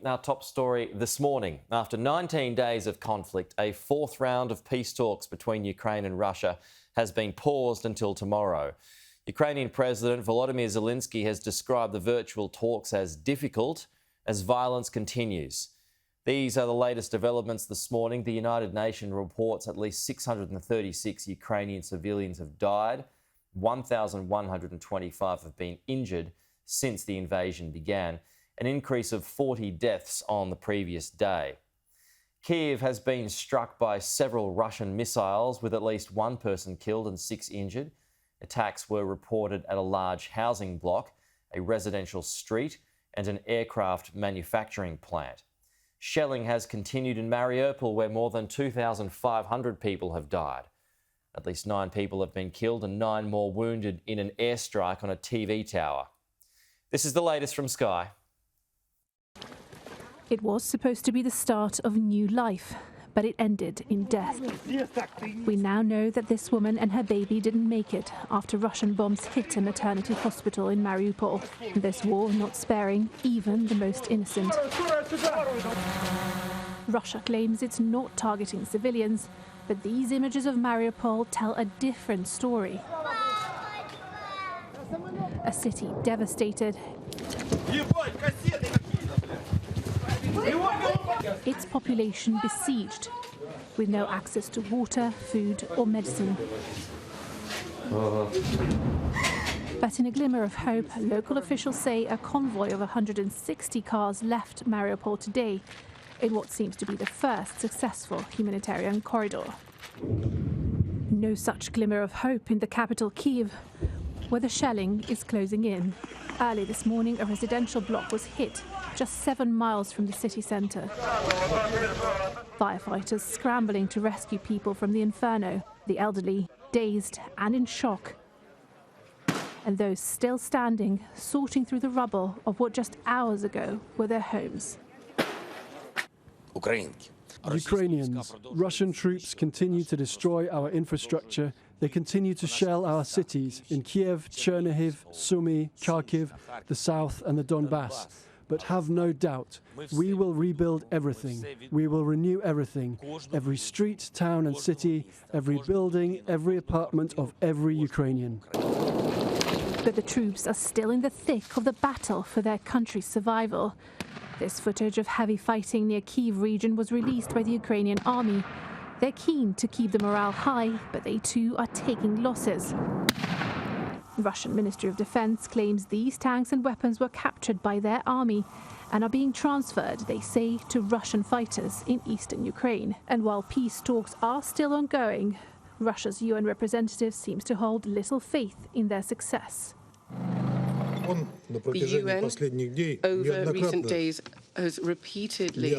Our top story this morning. After 19 days of conflict, a fourth round of peace talks between Ukraine and Russia has been paused until tomorrow. Ukrainian President Volodymyr Zelensky has described the virtual talks as difficult as violence continues. These are the latest developments this morning. The United Nations reports at least 636 Ukrainian civilians have died. 1,125 have been injured since the invasion began, an increase of 40 deaths on the previous day. Kyiv has been struck by several Russian missiles, with at least one person killed and 6 injured. Attacks were reported at a large housing block, a residential street, and an aircraft manufacturing plant. Shelling has continued in Mariupol, where more than 2,500 people have died. At least 9 people have been killed and 9 more wounded in an airstrike on a TV tower. This is the latest from Sky. It was supposed to be the start of new life, but it ended in death. We now know that this woman and her baby didn't make it after Russian bombs hit a maternity hospital in Mariupol. This war not sparing even the most innocent. Russia claims it's not targeting civilians, but these images of Mariupol tell a different story. A city devastated. Its population besieged, with no access to water, food or medicine. But in a glimmer of hope, local officials say a convoy of 160 cars left Mariupol today in what seems to be the first successful humanitarian corridor. No such glimmer of hope in the capital Kyiv, where the shelling is closing in. Early this morning, a residential block was hit just 7 miles from the city centre. Firefighters scrambling to rescue people from the inferno, the elderly, dazed and in shock, and those still standing, sorting through the rubble of what just hours ago were their homes. Ukrainians, Russian troops continue to destroy our infrastructure. They continue to shell our cities in Kyiv, Chernihiv, Sumy, Kharkiv, the south and the Donbass. But have no doubt, we will rebuild everything. We will renew everything. Every street, town and city, every building, every apartment of every Ukrainian. But the troops are still in the thick of the battle for their country's survival. This footage of heavy fighting near Kyiv region was released by the Ukrainian army. They're keen to keep the morale high, but they too are taking losses. The Russian Ministry of Defense claims these tanks and weapons were captured by their army and are being transferred, they say, to Russian fighters in eastern Ukraine. And while peace talks are still ongoing, Russia's UN representative seems to hold little faith in their success. The UN over recent days has repeatedly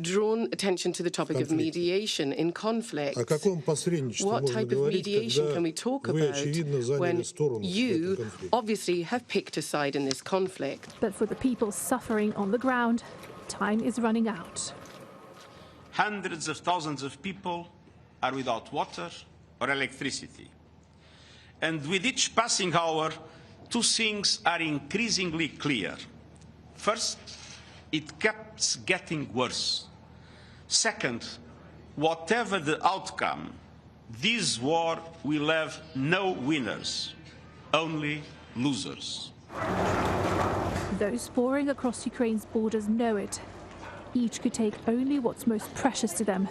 drawn attention to the topic of mediation in conflict. What type of mediation can we talk about when you obviously have picked a side in this conflict? But for the people suffering on the ground, time is running out. Hundreds of thousands of people are without water or electricity. And with each passing hour, 2 things are increasingly clear. First, it keeps getting worse. Second, whatever the outcome, this war will have no winners, only losers. Those pouring across Ukraine's borders know it. Each could take only what's most precious to them.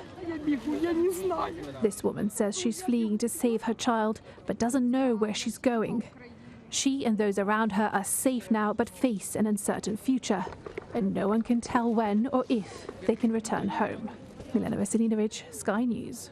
This woman says she's fleeing to save her child, but doesn't know where she's going. She and those around her are safe now, but face an uncertain future. And no one can tell when or if they can return home. Milena Veselinovic, Sky News.